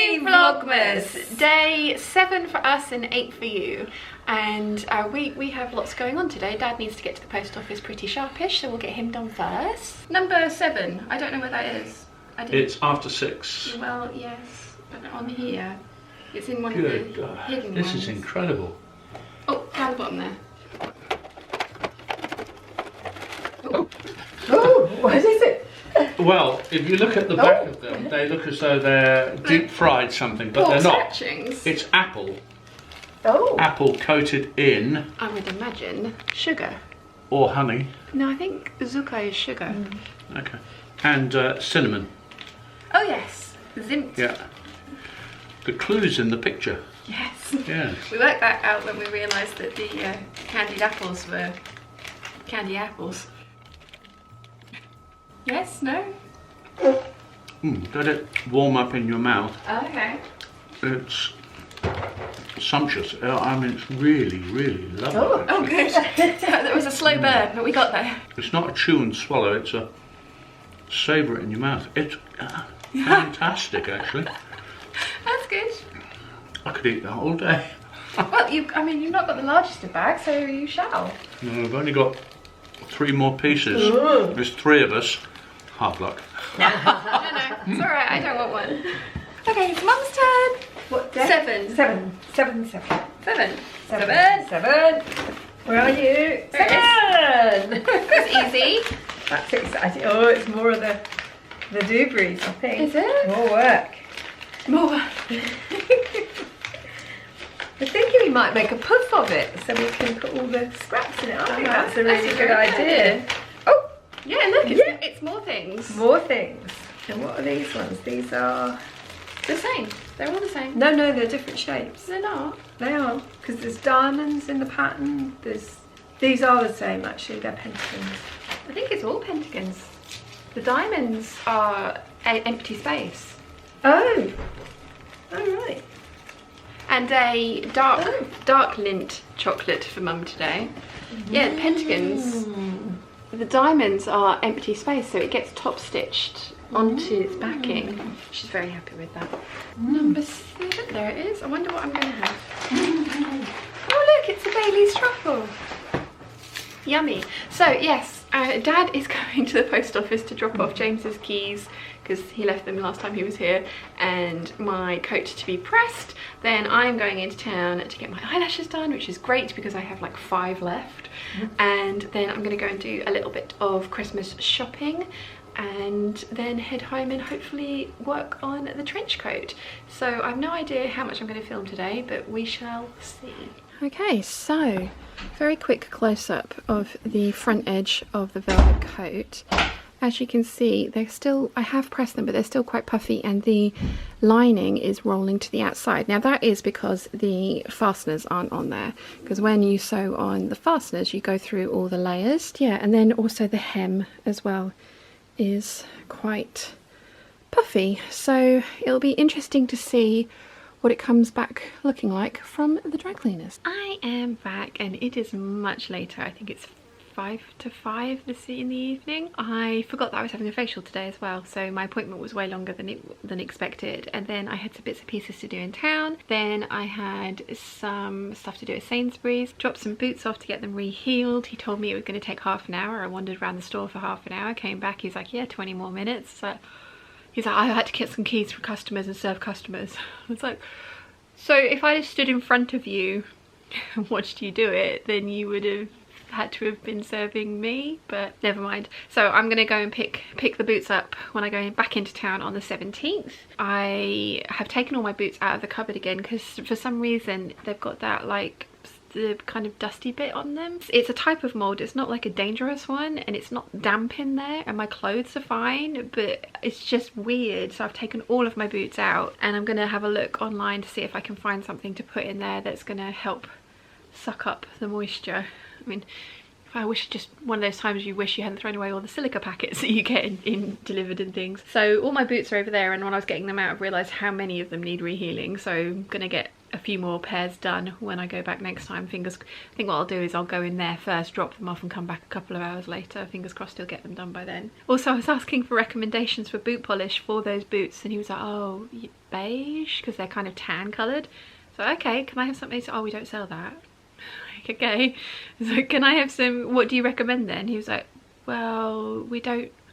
Happy Vlogmas! Day 7 for us and 8 for you. And we have lots going on today. Dad needs to get to the post office pretty sharpish, so we'll get him done first. Number 7. I don't know where that is. It's after 6. Well, yes, but on here. It's in one of the hidden ones. This is incredible. Oh, down the bottom there. Oh, what is it? Well, if you look at the back of them, they look as though they're deep fried something, but they're not. Scratchings. It's apple. Oh. Apple coated in. I would imagine sugar. Or honey. No, I think zucca is sugar. Okay. And cinnamon. Oh yes, zimt. Yeah. The clue's in the picture. Yes. Yes. We worked that out when we realised that the candied apples were candy apples. Yes? No? Let it warm up in your mouth. Okay. It's sumptuous. I mean, it's really, really lovely. Oh good. That was a slow burn, but we got there. It's not a chew and swallow, it's a savour it in your mouth. It's fantastic, actually. That's good. I could eat that all day. Well, I mean, you've not got the largest of bags, so you shall. No, I've only got 3 more pieces. There's 3 of us. Hard luck. No, it's alright, I don't want one. Okay, it's Mum's turn. What day? 7. 7. 7. 7. 7. 7. 7. Where are you? 7. It's easy. That's exciting. Oh, it's more of the doobies, I think. Is it? More work. More. I'm thinking we might make a puff of it so we can put all the scraps in it. I think that's a really good idea. Oh! Yeah, look, it's more things. More things. And what are these ones? These are... The same. They're all the same. No, they're different shapes. They're not. They are. Because there's diamonds in the pattern. These are the same, actually. They're pentagons. I think it's all pentagons. The diamonds are an empty space. Oh! Oh, right. And a dark lint chocolate for Mum today. Yeah, the pentagons. The diamonds are empty space, so it gets top stitched onto its backing. She's very happy with that. Number 7, there it is. I wonder what I'm going to have. Oh look, it's a Bailey's truffle. Yummy. So yes, Dad is going to the post office to drop off James's keys because he left them last time he was here, and my coat to be pressed. Then I'm going into town to get my eyelashes done, which is great because I have like 5 left. And then I'm going to go and do a little bit of Christmas shopping and then head home and hopefully work on the trench coat. So I have no idea how much I'm going to film today, but we shall see. Okay, so very quick close-up of the front edge of the velvet coat. As you can see, they're still, I have pressed them, but they're still quite puffy, and the lining is rolling to the outside. Now that is because the fasteners aren't on there, because when you sew on the fasteners, you go through all the layers. Yeah, and then also the hem as well is quite puffy. So it'll be interesting to see what it comes back looking like from the dry cleaners. I am back and it is much later. I think it's 5 to 5 in the evening. I forgot that I was having a facial today as well, so my appointment was way longer than expected, and then I had some bits and pieces to do in town. Then I had some stuff to do at Sainsbury's, dropped some boots off to get them re-heeled. He told me it was going to take half an hour. I wandered around the store for half an hour, came back, he's like, yeah, 20 more minutes. So he's like, I had to get some keys for customers and serve customers. It's like, so if I just stood in front of you and watched you do it, then you would have had to have been serving me, but never mind. So I'm gonna go and pick the boots up when I go back into town on the 17th. I have taken all my boots out of the cupboard again because for some reason they've got that like the kind of dusty bit on them. It's a type of mold, it's not like a dangerous one, and it's not damp in there, and my clothes are fine, but it's just weird. So I've taken all of my boots out, and I'm gonna have a look online to see if I can find something to put in there that's gonna help suck up the moisture. I mean, I wish, just one of those times you wish you hadn't thrown away all the silica packets that you get in delivered and things. So all my boots are over there, and when I was getting them out I realised how many of them need rehealing, so I'm gonna get a few more pairs done when I go back next time. I think what I'll do is I'll go in there first, drop them off and come back a couple of hours later. Fingers crossed he'll get them done by then. Also, I was asking for recommendations for boot polish for those boots and he was like, oh, beige, because they're kind of tan coloured. So okay, can I have something? Oh, we don't sell that. Like, okay, so can I have some, what do you recommend then? He was like, well,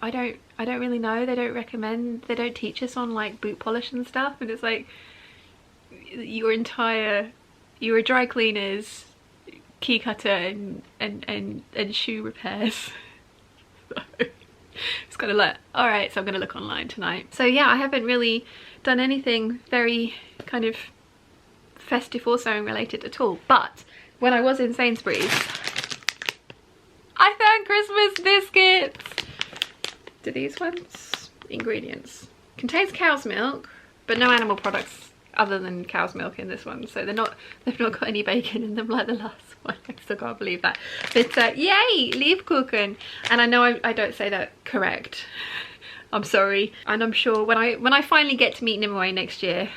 I don't really know. They don't recommend, they don't teach us on like boot polish and stuff. And it's like, you're a dry cleaners, key cutter and shoe repairs. So it's kind of like, all right, so I'm gonna look online tonight. So yeah, I haven't really done anything very kind of festive or sewing related at all. But when I was in Sainsbury's, I found Christmas biscuits. Do these ones? Ingredients. Contains cow's milk, but no animal products other than cow's milk in this one. So they've not got any bacon in them like the last one. I still can't believe that. But yay, Lebkuchen. And I know I don't say that correct. I'm sorry. And I'm sure when I finally get to meet Nimue next year,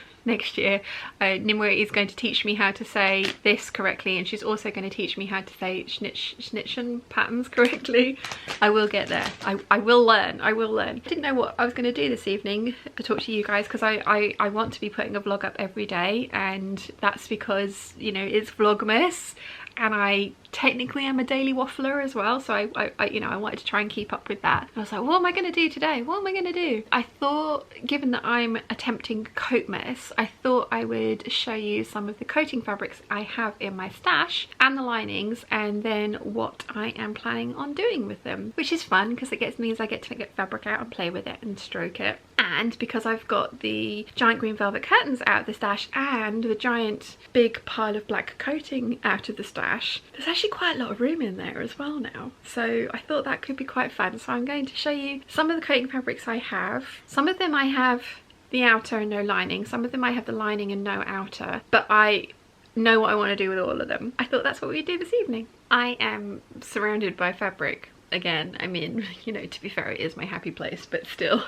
Nimue is going to teach me how to say this correctly, and she's also going to teach me how to say schnittchen patterns correctly. I will get there. I will learn. I didn't know what I was going to do this evening to talk to you guys, because I want to be putting a vlog up every day, and that's because, you know, it's Vlogmas and I technically am a daily waffler as well, so I you know, I wanted to try and keep up with that. And I was like, what am I going to do today? What am I going to do? I thought, given that I'm attempting coat mess, I thought I would show you some of the coating fabrics I have in my stash and the linings, and then what I am planning on doing with them, which is fun because it means I get to get fabric out and play with it and stroke it. And because I've got the giant green velvet curtains out of the stash and the giant big pile of black coating out of the stash, there's actually quite a lot of room in there as well now. So I thought that could be quite fun. So I'm going to show you some of the coating fabrics I have. Some of them I have the outer and no lining. Some of them I have the lining and no outer. But I know what I want to do with all of them. I thought that's what we'd do this evening. I am surrounded by fabric again. I mean, you know, to be fair, it is my happy place, but still,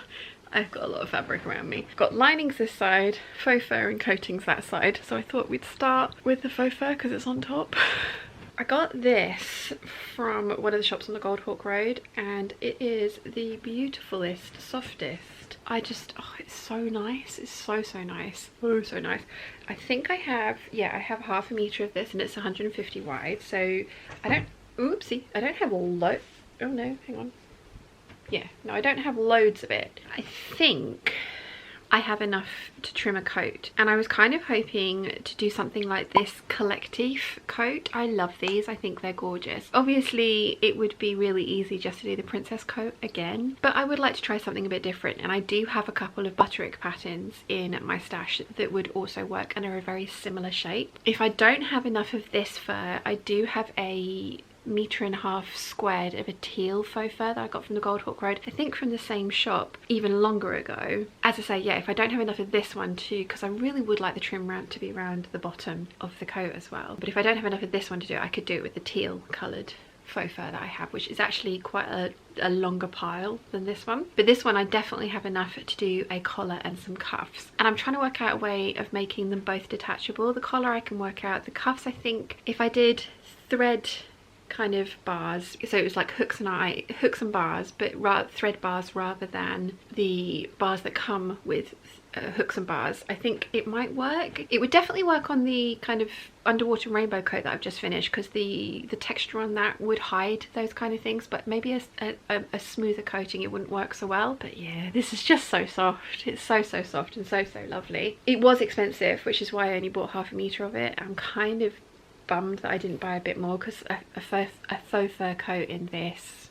I've got a lot of fabric around me. I've got linings this side, faux fur and coatings that side. So I thought we'd start with the faux fur because it's on top. I got this from one of the shops on the Gold Hawk Road, and it is the beautifulest, softest. Oh, it's so nice. It's so nice. Oh, so nice. I think I have, yeah, I have half a meter of this, and it's 150 wide. So I don't have oh no, hang on. Yeah, no, I don't have loads of it. I think I have enough to trim a coat, and I was kind of hoping to do something like this collective coat. I love these. I think they're gorgeous. Obviously it would be really easy just to do the princess coat again, but I would like to try something a bit different, and I do have a couple of butterick patterns in my stash that would also work and are a very similar shape. If I don't have enough of this fur, I do have a 1.5 meters squared of a teal faux fur that I got from the Gold Hawk Road, I think from the same shop even longer ago. As I say, yeah, if I don't have enough of this one too, because I really would like the trim round to be around the bottom of the coat as well, but if I don't have enough of this one to do it, I could do it with the teal coloured faux fur that I have, which is actually quite a longer pile than this one. But this one I definitely have enough to do a collar and some cuffs, and I'm trying to work out a way of making them both detachable. The collar I can work out. The cuffs, I think if I did thread kind of bars, so it was like hooks and bars, but thread bars rather than the bars that come with hooks and bars, I think it might work. It would definitely work on the kind of underwater rainbow coat that I've just finished, because the texture on that would hide those kind of things, but maybe a smoother coating it wouldn't work so well. But yeah, this is just so soft. It's so soft and so lovely. It was expensive, which is why I only bought half a meter of it. I'm kind of bummed that I didn't buy a bit more, because a faux fur coat in this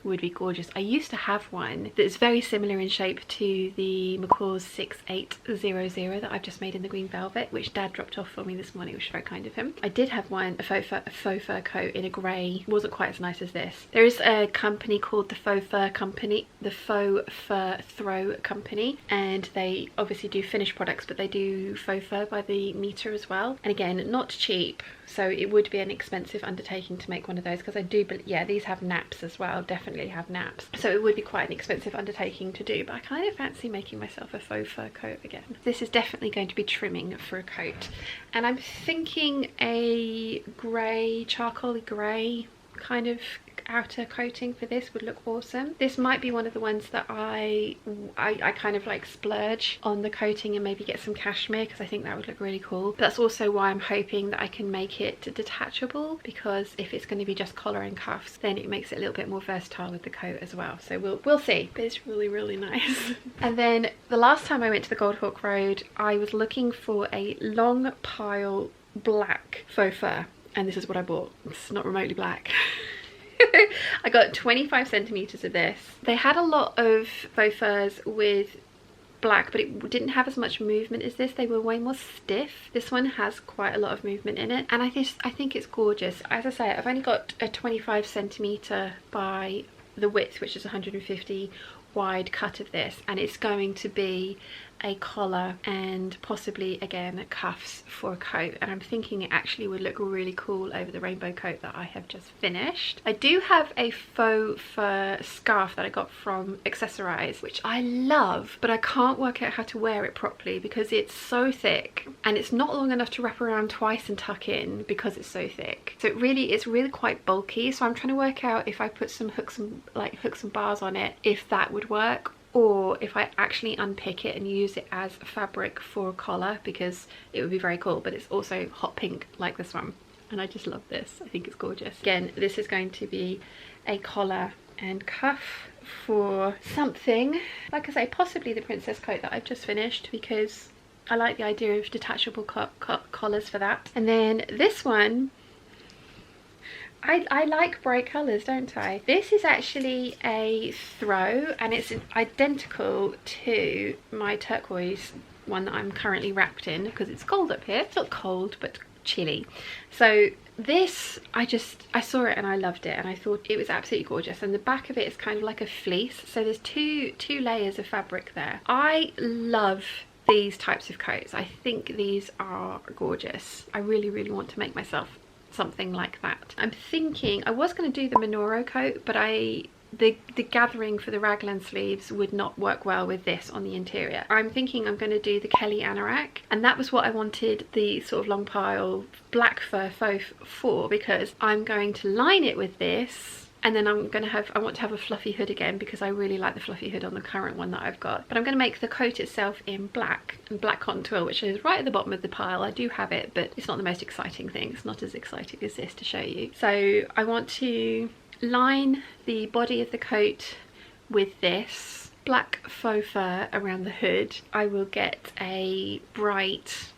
would be gorgeous. I used to have one that's very similar in shape to the McCaw's 6800 that I've just made in the green velvet, which Dad dropped off for me this morning, which was very kind of him. I did have one, a faux fur coat in a grey. It wasn't quite as nice as this. There is a company called the Faux Fur Company, the Faux Fur Throw Company, and they obviously do finished products, but they do faux fur by the meter as well. And again, not cheap, so it would be an expensive undertaking to make one of those, because I do, but yeah, these have naps as well, definitely. definitely have naps. So it would be quite an expensive undertaking to do, but I kind of fancy making myself a faux fur coat again. This is definitely going to be trimming for a coat. And I'm thinking a grey, charcoaly grey kind of outer coating for this would look awesome. This might be one of the ones that I kind of like splurge on the coating and maybe get some cashmere, because I think that would look really cool. But that's also why I'm hoping that I can make it detachable, because if it's going to be just collar and cuffs, then it makes it a little bit more versatile with the coat as well. So we'll see, but it's really nice. And then the last time I went to the Goldhawk Road, I was looking for a long pile black faux fur, and this is what I bought. It's not remotely black. I got 25 centimeters of this. They had a lot of faux furs with black, but it didn't have as much movement as this. They were way more stiff. This one has quite a lot of movement in it, and I think it's gorgeous. As I say, I've only got a 25 centimeter by the width, which is 150 wide cut of this, and it's going to be a collar and possibly again cuffs for a coat, and I'm thinking it actually would look really cool over the rainbow coat that I have just finished. I do have a faux fur scarf that I got from Accessorize, which I love, but I can't work out how to wear it properly because it's so thick and it's not long enough to wrap around twice and tuck in because it's so thick. So it's really quite bulky, so I'm trying to work out if I put some hooks and bars on it, if that would work, or if I actually unpick it and use it as fabric for a collar, because it would be very cool. But it's also hot pink like this one, and I just love this. I think it's gorgeous. Again, this is going to be a collar and cuff for something, like I say, possibly the princess coat that I've just finished, because I like the idea of detachable collars for that. And then this one, I like bright colours, don't I? This is actually a throw, and it's identical to my turquoise one that I'm currently wrapped in, because it's cold up here. It's not cold, but chilly. So this, I saw it and I loved it, and I thought it was absolutely gorgeous. And the back of it is kind of like a fleece, so there's two layers of fabric there. I love these types of coats. I think these are gorgeous. I really want to make myself something like that. I'm thinking I was going to do the Monoro coat, but the gathering for the raglan sleeves would not work well with this on the interior. I'm thinking I'm going to do the Kelly Anorak, and that was what I wanted the sort of long pile black fur faux for, because I'm going to line it with this. And then I want to have a fluffy hood again, because I really like the fluffy hood on the current one that I've got. But I'm going to make the coat itself in black, and black cotton twill, which is right at the bottom of the pile. I do have it, but it's not the most exciting thing. It's not as exciting as this to show you. So I want to line the body of the coat with this black faux fur around the hood. I will get a bright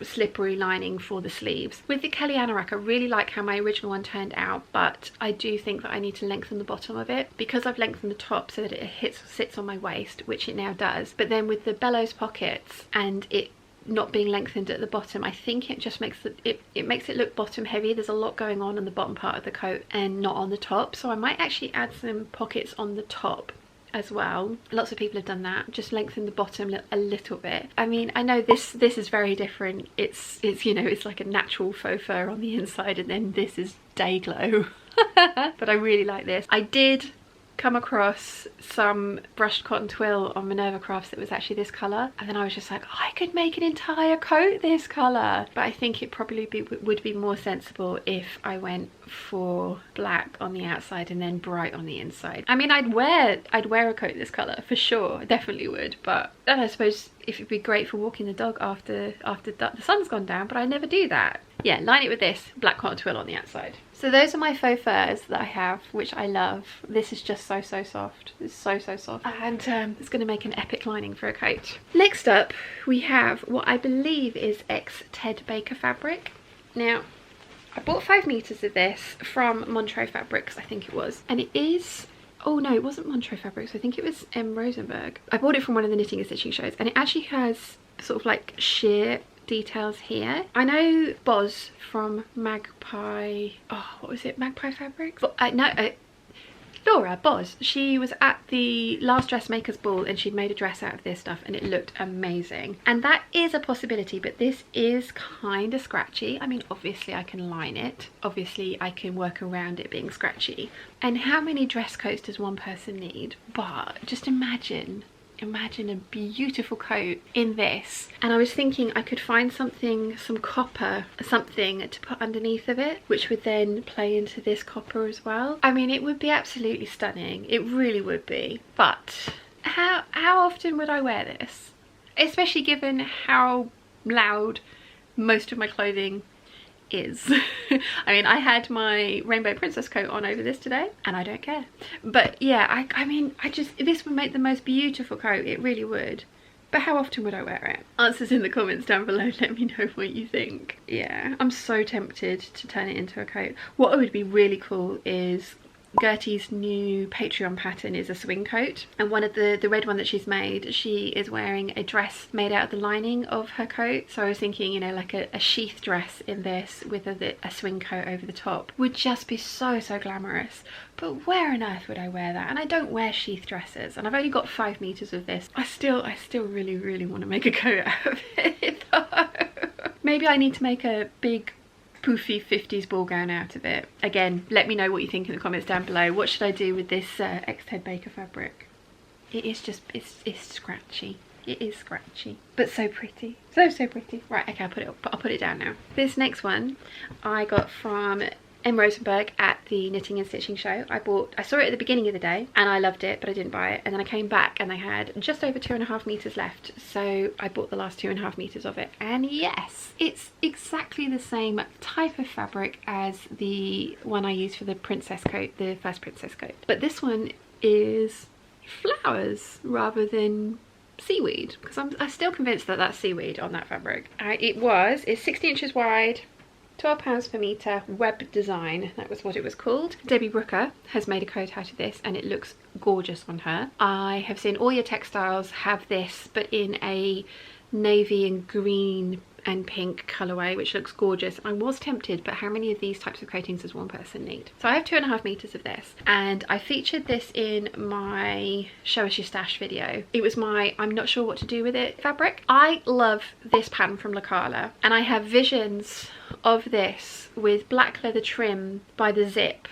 slippery lining for the sleeves. With the Kelly Anorak, I really like how my original one turned out, but I do think that I need to lengthen the bottom of it, because I've lengthened the top so that it sits on my waist, which it now does. But then with the bellows pockets and it not being lengthened at the bottom, I think it just makes it makes it look bottom heavy. There's a lot going on the bottom part of the coat and not on the top, so I might actually add some pockets on the top as well. Lots of people have done that, just lengthen the bottom a little bit. I mean, I know this is very different. It's you know, it's like a natural faux fur on the inside, and then this is day glow. But I really like this. I did come across some brushed cotton twill on Minerva Crafts that was actually this colour, and then I was just like, I could make an entire coat this colour. But I think it probably would be more sensible if I went for black on the outside and then bright on the inside. I mean, I'd wear a coat this colour for sure, I definitely would, but then I suppose if it'd be great for walking the dog after the sun's gone down, but I never do that. Yeah, line it with this black cotton twill on the outside. So those are my faux furs that I have, which I love. This is just so soft. It's so soft, and it's going to make an epic lining for a coat. Next up, we have what I believe is Ted Baker fabric. Now, I bought 5 meters of this from Montreux Fabrics, I think it was, and it is, oh no, it wasn't Montreux Fabrics, I think it was M. Rosenberg. I bought it from one of the knitting and stitching shows, and it actually has sort of like sheer details here. I know Boz from Magpie, oh, what was it, Magpie Fabrics? Laura Boz, she was at the last dressmaker's ball and she'd made a dress out of this stuff and it looked amazing. And that is a possibility, but this is kind of scratchy. I mean, obviously I can line it. Obviously I can work around it being scratchy. And how many dress coats does one person need? But just imagine a beautiful coat in this, and I was thinking I could find something, some copper, something to put underneath of it, which would then play into this copper as well. I mean, it would be absolutely stunning, it really would be. But how often would I wear this, especially given how loud most of my clothing is? I mean, I had my rainbow princess coat on over this today and I don't care. But yeah, I mean, this would make the most beautiful coat, it really would. But how often would I wear it? Answers in the comments down below, let me know what you think. Yeah, I'm so tempted to turn it into a coat. What would be really cool is Gertie's new Patreon pattern is a swing coat, and one of the red one that she's made, she is wearing a dress made out of the lining of her coat. So I was thinking, you know, like a sheath dress in this with a swing coat over the top would just be so glamorous. But where on earth would I wear that? And I don't wear sheath dresses, and I've only got 5 meters of this. I still really want to make a coat out of it though. Maybe I need to make a big poofy 50s ball gown out of it. Again, let me know what you think in the comments down below. What should I do with this X-Ted Baker fabric? It is just, it's scratchy. It is scratchy, but so pretty. So pretty. Right, okay, I'll put it down now. This next one I got from M. Rosenberg at the Knitting and Stitching show. I saw it at the beginning of the day and I loved it, but I didn't buy it. And then I came back and they had just over 2.5 meters left. So I bought the last 2.5 meters of it. And yes, it's exactly the same type of fabric as the one I used for the princess coat, the first princess coat. But this one is flowers rather than seaweed, because I'm still convinced that that's seaweed on that fabric. It's 60 inches wide, £12 per metre, web design, that was what it was called. Debbie Brooker has made a coat out of this and it looks gorgeous on her. I have seen all your textiles have this, but in a navy and green and pink colourway, which looks gorgeous. I was tempted, but how many of these types of coatings does one person need? So I have 2.5 meters of this, and I featured this in my show us your stash video. It was my I'm not sure what to do with it fabric. I love this pattern from Lacala, and I have visions of this with black leather trim by the zip,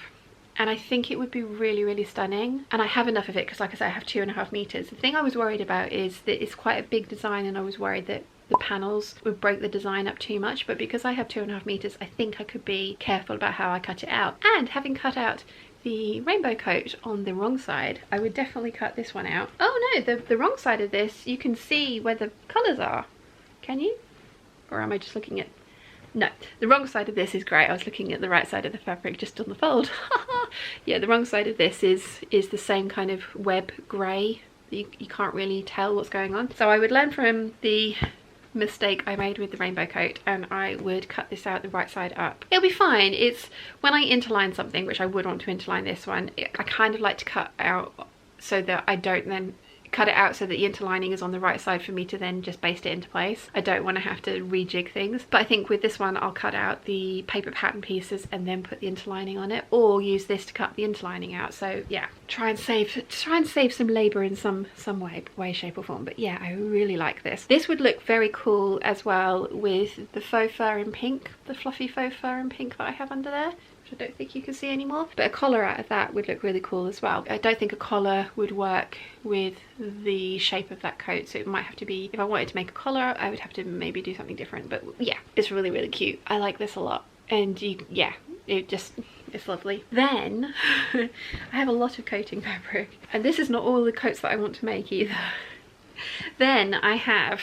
and I think it would be really stunning. And I have enough of it because, like I said, I have 2.5 meters. The thing I was worried about is that it's quite a big design, and I was worried that the panels would break the design up too much, but because I have 2.5 meters, I think I could be careful about how I cut it out. And having cut out the rainbow coat on the wrong side, I would definitely cut this one out. Oh no, the wrong side of this, you can see where the colours are. Can you? Or am I just looking at... No, the wrong side of this is great. I was looking at the right side of the fabric just on the fold. Yeah, the wrong side of this is the same kind of web grey. You can't really tell what's going on. So I would learn from the mistake I made with the rainbow coat, and I would cut this out the right side up. It'll be fine. It's when I interline something, which I would want to interline this one, I kind of like to cut out so that I don't then cut it out so that the interlining is on the right side for me to then just baste it into place. I don't want to have to rejig things, but I think with this one I'll cut out the paper pattern pieces and then put the interlining on it, or use this to cut the interlining out. So yeah, try and save some labor in some way, shape or form. But yeah, I really like this. This would look very cool as well with the faux fur in pink, the fluffy faux fur in pink that I have under there, which I don't think you can see anymore. But a collar out of that would look really cool as well. I don't think a collar would work with the shape of that coat, so it might have to be, if I wanted to make a collar, I would have to maybe do something different. But yeah, it's really cute. I like this a lot. And yeah, it's lovely. Then I have a lot of coating fabric, and this is not all the coats that I want to make either. Then I have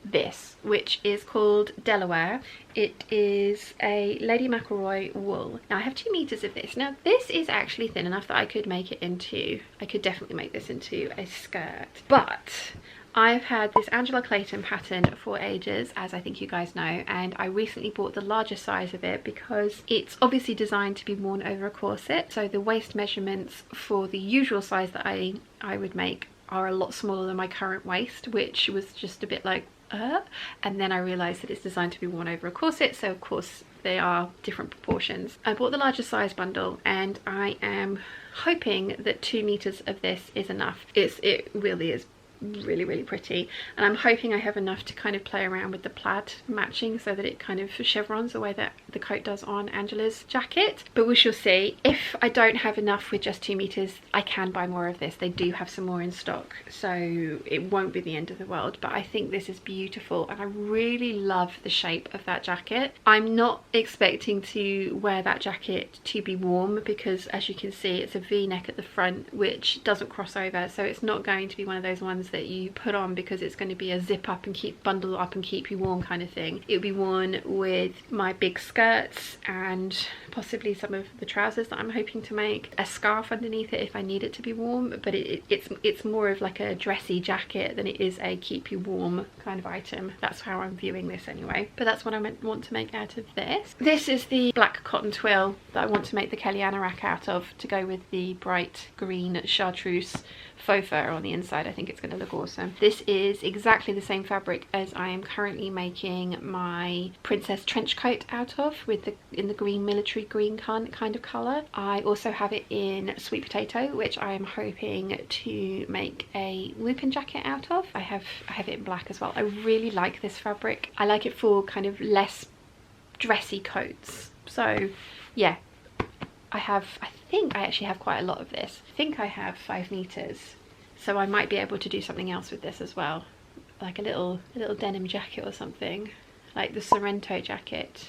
this, which is called Delaware. It is a Lady McElroy wool. Now I have 2 meters of this. Now this is actually thin enough that I could make it into, I could definitely make this into a skirt, but I've had this Angela Clayton pattern for ages, as I think you guys know, and I recently bought the larger size of it because it's obviously designed to be worn over a corset. So the waist measurements for the usual size that I would make are a lot smaller than my current waist, which was just a bit like, and then I realized that it's designed to be worn over a corset, so of course they are different proportions. I bought the larger size bundle and I am hoping that 2 meters of this is enough. It really is really pretty, and I'm hoping I have enough to kind of play around with the plaid matching so that it kind of chevrons the way that the coat does on Angela's jacket, but we shall see. If I don't have enough with just 2 meters, I can buy more of this. They do have some more in stock, so it won't be the end of the world. But I think this is beautiful and I really love the shape of that jacket. I'm not expecting to wear that jacket to be warm because, as you can see, it's a V-neck at the front which doesn't cross over, so it's not going to be one of those ones that you put on because it's going to be a zip up and bundle up and keep you warm kind of thing. It would be worn with my big skirts and possibly some of the trousers that I'm hoping to make, a scarf underneath it if I need it to be warm, but it's more of like a dressy jacket than it is a keep you warm kind of item. That's how I'm viewing this anyway, but that's what I want to make out of this. This is the black cotton twill that I want to make the Kelly anorak out of to go with the bright green chartreuse faux fur on the inside. I think it's going to look awesome. This is exactly the same fabric as I am currently making my princess trench coat out of, with in the green military green kind of colour. I also have it in sweet potato, which I am hoping to make a whooping jacket out of. I have it in black as well. I really like this fabric. I like it for kind of less dressy coats. So yeah, I think I actually have quite a lot of this. I think I have 5 meters, so I might be able to do something else with this as well, like a little denim jacket or something, like the Sorrento jacket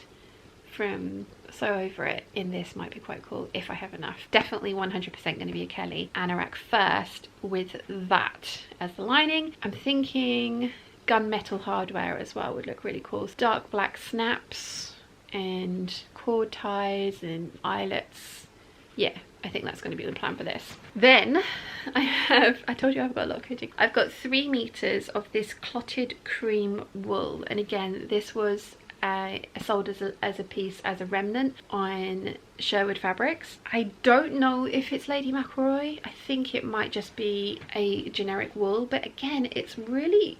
from Sew Over It in this might be quite cool if I have enough. Definitely 100% going to be a Kelly anorak first with that as the lining. I'm thinking gunmetal hardware as well would look really cool. Dark black snaps and cord ties and eyelets. Yeah, I think that's going to be the plan for this. Then I told you I've got a lot of coating. I've got 3 meters of this clotted cream wool, and again this was sold as a piece, as a remnant on Sherwood Fabrics. I don't know if it's Lady McElroy. I think it might just be a generic wool, but again it's lovely,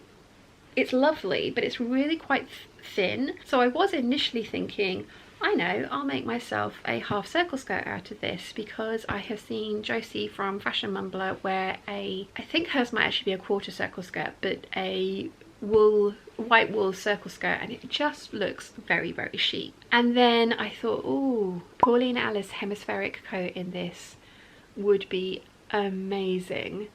but it's really quite thin. So I was initially thinking, I know, I'll make myself a half circle skirt out of this, because I have seen Josie from Fashion Mumbler wear I think hers might actually be a quarter circle skirt, but a white wool circle skirt, and it just looks very chic. And then I thought, oh, Pauline Alice hemispheric coat in this would be amazing,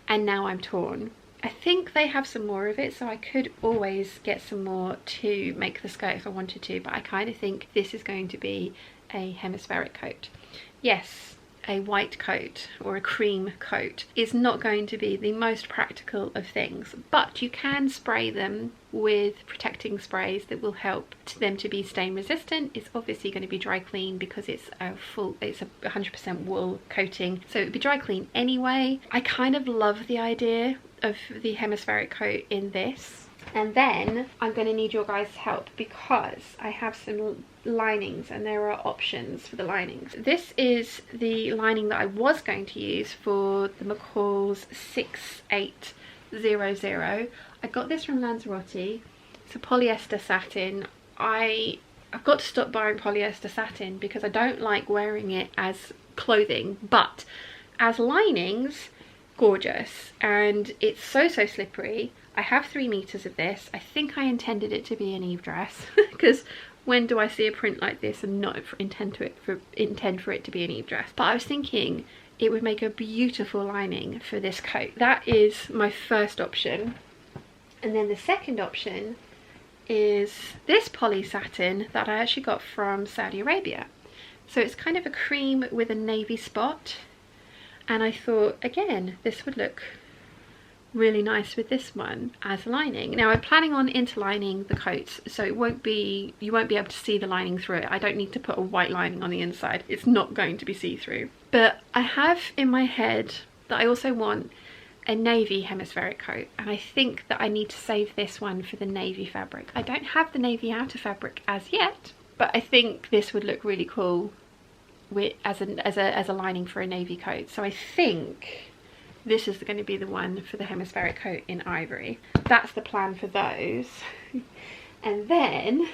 and now I'm torn. I think they have some more of it, so I could always get some more to make the skirt if I wanted to, but I kind of think this is going to be a hemispheric coat. Yes, a white coat or a cream coat is not going to be the most practical of things, but you can spray them with protecting sprays that will help them to be stain resistant. It's obviously going to be dry clean because it's a 100% wool coating, so it'd be dry clean anyway. I kind of love the idea of the hemispheric coat in this. And then I'm going to need your guys' help because I have some linings and there are options for the linings. This is the lining that I was going to use for the McCall's 6800. I got this from Lanzarote. It's a polyester satin. I've got to stop buying polyester satin because I don't like wearing it as clothing, but as linings, gorgeous. And it's so slippery. I have 3 meters of this. I think I intended it to be an Eve dress because when do I see a print like this and not intend for it to be an Eve dress? But I was thinking it would make a beautiful lining for this coat. That is my first option. And then the second option is this poly satin that I actually got from Saudi Arabia. So it's kind of a cream with a navy spot. And I thought, again, this would look really nice with this one as lining. Now I'm planning on interlining the coats, so you won't be able to see the lining through it. I don't need to put a white lining on the inside. It's not going to be see-through. But I have in my head that I also want a navy hemispheric coat, and I think that I need to save this one for the navy fabric. I don't have the navy outer fabric as yet, but I think this would look really cool as a lining for a navy coat. So I think this is going to be the one for the hemispheric coat in ivory. That's the plan for those. And then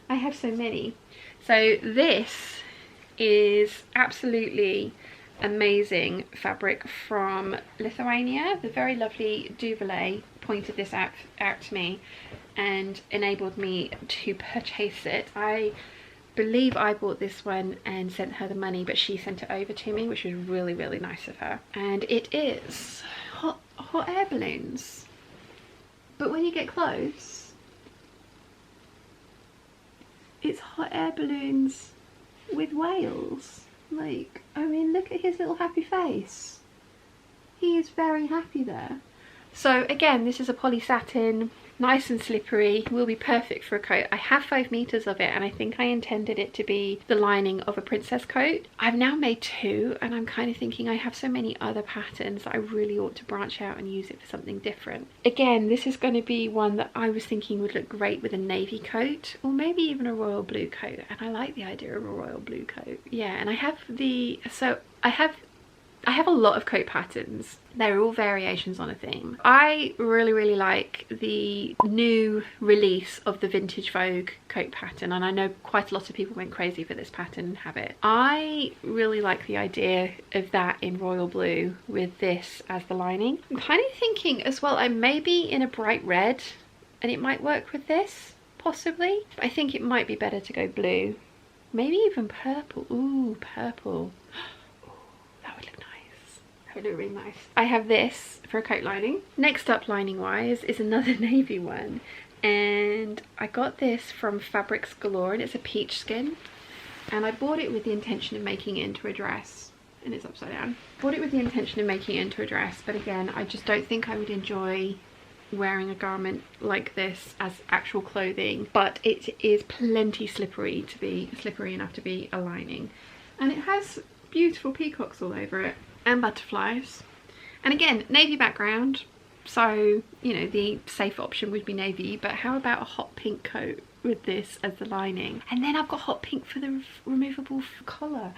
I have so many. So this is absolutely amazing fabric from Lithuania. The very lovely Duvalet pointed this out to me and enabled me to purchase it. I believe I bought this one and sent her the money, but she sent it over to me, which was really, really nice of her. And it is hot air balloons. But when you get close, it's hot air balloons with whales. Like, I mean, look at his little happy face. He is very happy there. So again, this is a poly satin, nice and slippery, will be perfect for a coat. I have 5 meters of it, and I think I intended it to be the lining of a princess coat. I've now made 2, and I'm kind of thinking I have so many other patterns that I really ought to branch out and use it for something different. Again, this is going to be one that I was thinking would look great with a navy coat, or maybe even a royal blue coat, and I like the idea of a royal blue coat. Yeah, and I have the, so I have a lot of coat patterns. They're all variations on a theme. I really, really like the new release of the vintage Vogue coat pattern, and I know quite a lot of people went crazy for this pattern and have it. I really like the idea of that in royal blue with this as the lining. I'm kind of thinking as well, I may be in a bright red and it might work with this, possibly. But I think it might be better to go blue. Maybe even purple. Ooh, purple. Really nice. I have this for a coat lining. Next up, lining wise, is another navy one, and I got this from Fabrics Galore, and it's a peach skin, and I bought it with the intention of making it into a dress, and it's upside down. Bought it with the intention of making it into a dress, but again, I just don't think I would enjoy wearing a garment like this as actual clothing, but it is plenty slippery to be slippery enough to be a lining, and it has beautiful peacocks all over it and butterflies, and again, navy background, so you know the safe option would be navy, but how about a hot pink coat with this as the lining, and then I've got hot pink for the removable collar.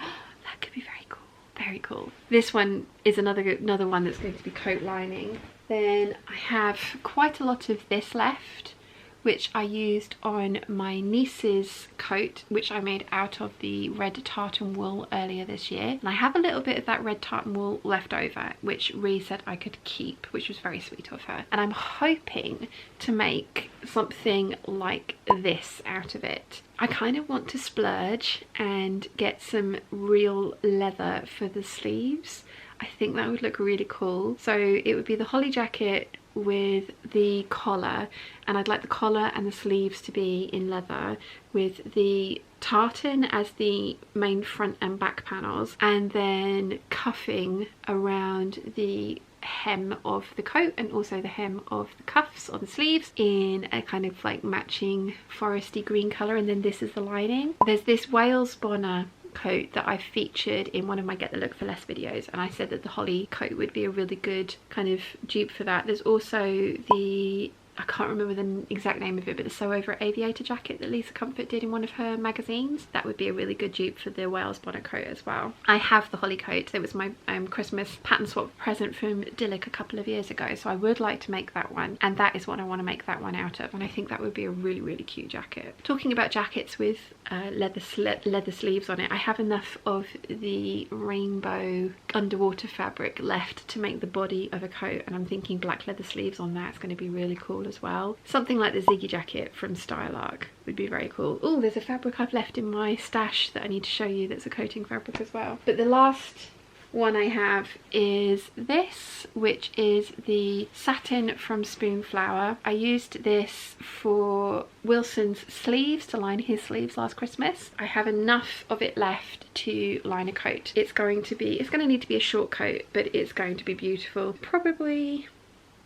That could be very cool, very cool. This one is another one that's going to be coat lining. Then I have quite a lot of this left, which I used on my niece's coat, which I made out of the red tartan wool earlier this year. And I have a little bit of that red tartan wool left over, which Ree said I could keep, which was very sweet of her. And I'm hoping to make something like this out of it. I kind of want to splurge and get some real leather for the sleeves. I think that would look really cool. So it would be the holly jacket with the collar, and I'd like the collar and the sleeves to be in leather with the tartan as the main front and back panels, and then cuffing around the hem of the coat and also the hem of the cuffs on the sleeves in a kind of like matching foresty green colour, and then this is the lining. There's this Wales Bonner coat that I featured in one of my Get the Look for Less videos, and I said that the holly coat would be a really good kind of dupe for that. There's also the, I can't remember the exact name of it, but the Sew Over Aviator jacket that Lisa Comfort did in one of her magazines. That would be a really good dupe for the Wales Bonner coat as well. I have the holly coat. It was my Christmas pattern swap present from Dillick a couple of years ago, so I would like to make that one, and that is what I want to make that one out of, and I think that would be a really, really cute jacket. Talking about jackets with leather sleeves on it, I have enough of the rainbow underwater fabric left to make the body of a coat, and I'm thinking black leather sleeves on that is going to be really cool as well. Something like the Ziggy jacket from Stylark would be very cool. Oh, there's a fabric I've left in my stash that I need to show you that's a coating fabric as well. But the last one I have is this, which is the satin from Spoonflower. I used this for Wilson's sleeves, to line his sleeves last Christmas. I have enough of it left to line a coat. It's going to need to be a short coat, but it's going to be beautiful. Probably,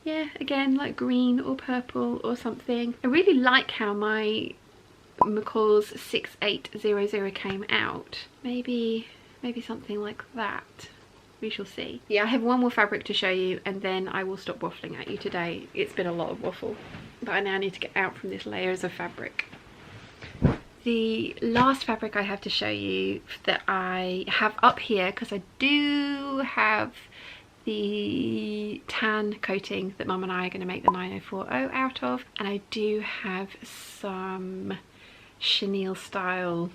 yeah, again, like green or purple or something. I really like how my McCall's 6800 came out. Maybe something like that. We shall see. Yeah, I have one more fabric to show you, and then I will stop waffling at you today. It's been a lot of waffle, but I now need to get out from this layers of fabric. The last fabric I have to show you that I have up here, because I do have the tan coating that Mum and I are going to make the 9040 out of, and I do have some chenille style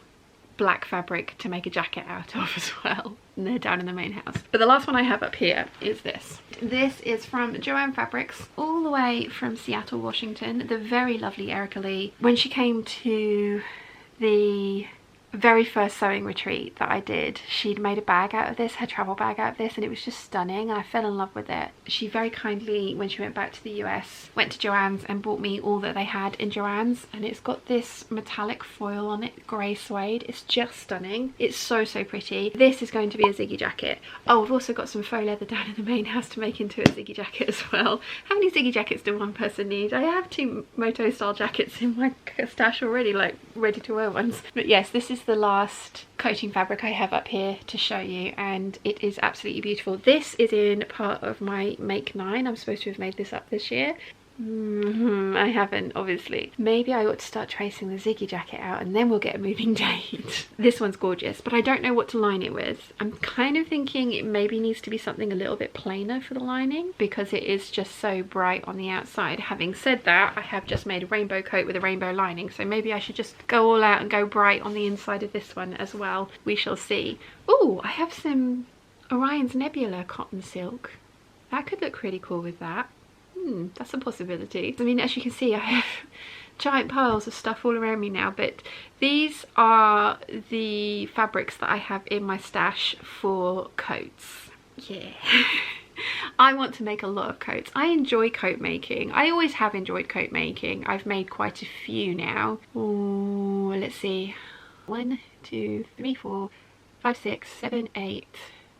black fabric to make a jacket out of as well. And they're down in the main house. But the last one I have up here is this. This is from Joanne Fabrics, all the way from Seattle, Washington. The very lovely Erica Lee. When she came to the very first sewing retreat that I did, she'd made a bag out of this, her travel bag out of this, and it was just stunning, and I fell in love with it. She very kindly, when she went back to the US, went to Joann's and bought me all that they had in Joann's, and it's got this metallic foil on it, grey suede. It's just stunning. It's so pretty. This is going to be a Ziggy jacket. Oh, I've also got some faux leather down in the main house to make into a Ziggy jacket as well. How many Ziggy jackets do one person need? I have 2 Moto style jackets in my stash already, like ready to wear ones. But yes, this is the last coating fabric I have up here to show you, and it is absolutely beautiful. This is in part of my Make 9. I'm supposed to have made this up this year. I haven't, obviously. Maybe I ought to start tracing the Ziggy jacket out and then we'll get a moving date. This one's gorgeous, but I don't know what to line it with. I'm kind of thinking it maybe needs to be something a little bit plainer for the lining because it is just so bright on the outside. Having said that, I have just made a rainbow coat with a rainbow lining, so maybe I should just go all out and go bright on the inside of this one as well. We shall see. Oh, I have some Orion's Nebula cotton silk. That could look really cool with that. That's a possibility. I mean, as you can see, I have giant piles of stuff all around me now, but these are the fabrics that I have in my stash for coats. Yeah. I want to make a lot of coats. I enjoy coat making. I always have enjoyed coat making. I've made quite a few now. Ooh, let's see. 1, 2, 3, 4, 5, 6, 7, 8,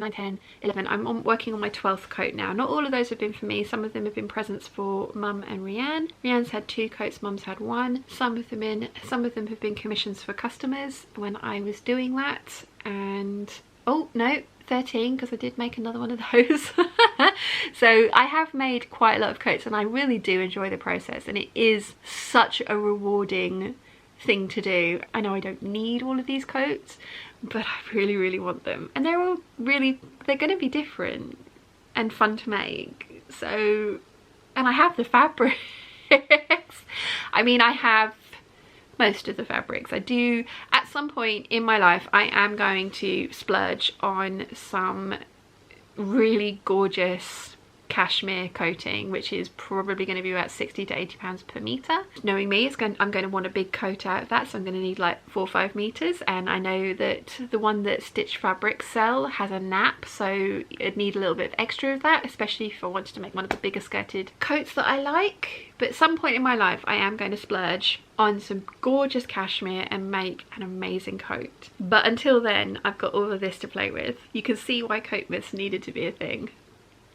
9, 10, 11. I'm working on my 12th coat now. Not all of those have been for me. Some of them have been presents for Mum and Rianne. Rianne's had 2 coats, Mum's had 1. Some of them have been commissions for customers when I was doing that. And oh no, 13, because I did make another one of those. So I have made quite a lot of coats and I really do enjoy the process, and it is such a rewarding thing to do. I know I don't need all of these coats, but I really want them, and they're going to be different and fun to make. So, and I have the fabrics. I mean, I have most of the fabrics. I do, at some point in my life, I am going to splurge on some really gorgeous cashmere coating, which is probably going to be about 60 to 80 pounds per meter. Knowing me, I'm going to want a big coat out of that, so I'm going to need like 4 or 5 meters, and I know that the one that Stitch Fabrics sell has a nap, so I'd need a little bit of extra of that, especially if I wanted to make one of the bigger skirted coats that I like. But at some point in my life, I am going to splurge on some gorgeous cashmere and make an amazing coat. But until then, I've got all of this to play with. You can see why Coatmas needed to be a thing,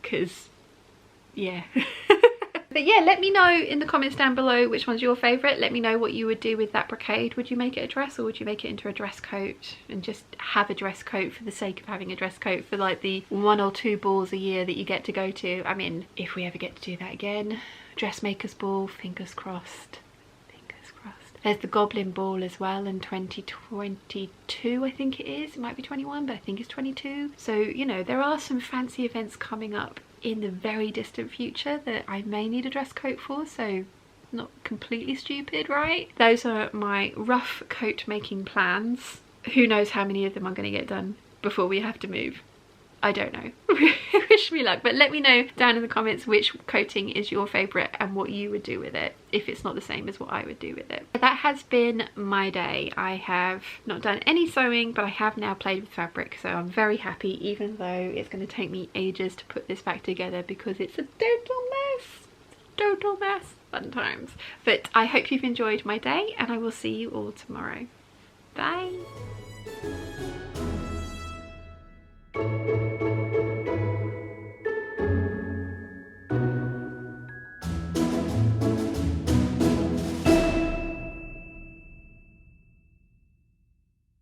because yeah. But yeah, let me know in the comments down below which one's your favourite. Let me know what you would do with that brocade. Would you make it a dress, or would you make it into a dress coat and just have a dress coat for the sake of having a dress coat for like the 1 or 2 balls a year that you get to go to? I mean, if we ever get to do that again. Dressmakers ball, fingers crossed. Fingers crossed. There's the Goblin Ball as well in 2022, I think it is. It might be 21, but I think it's 22. So, you know, there are some fancy events coming up in the very distant future that I may need a dress coat for, so not completely stupid, right? Those are my rough coat making plans. Who knows how many of them I'm going to get done before we have to move. I don't know. Wish me luck, but let me know down in the comments which coating is your favourite and what you would do with it, if it's not the same as what I would do with it. That has been my day. I have not done any sewing, but I have now played with fabric, so I'm very happy, even though it's going to take me ages to put this back together because it's a total mess. Total mess. Fun times. But I hope you've enjoyed my day, and I will see you all tomorrow. Bye.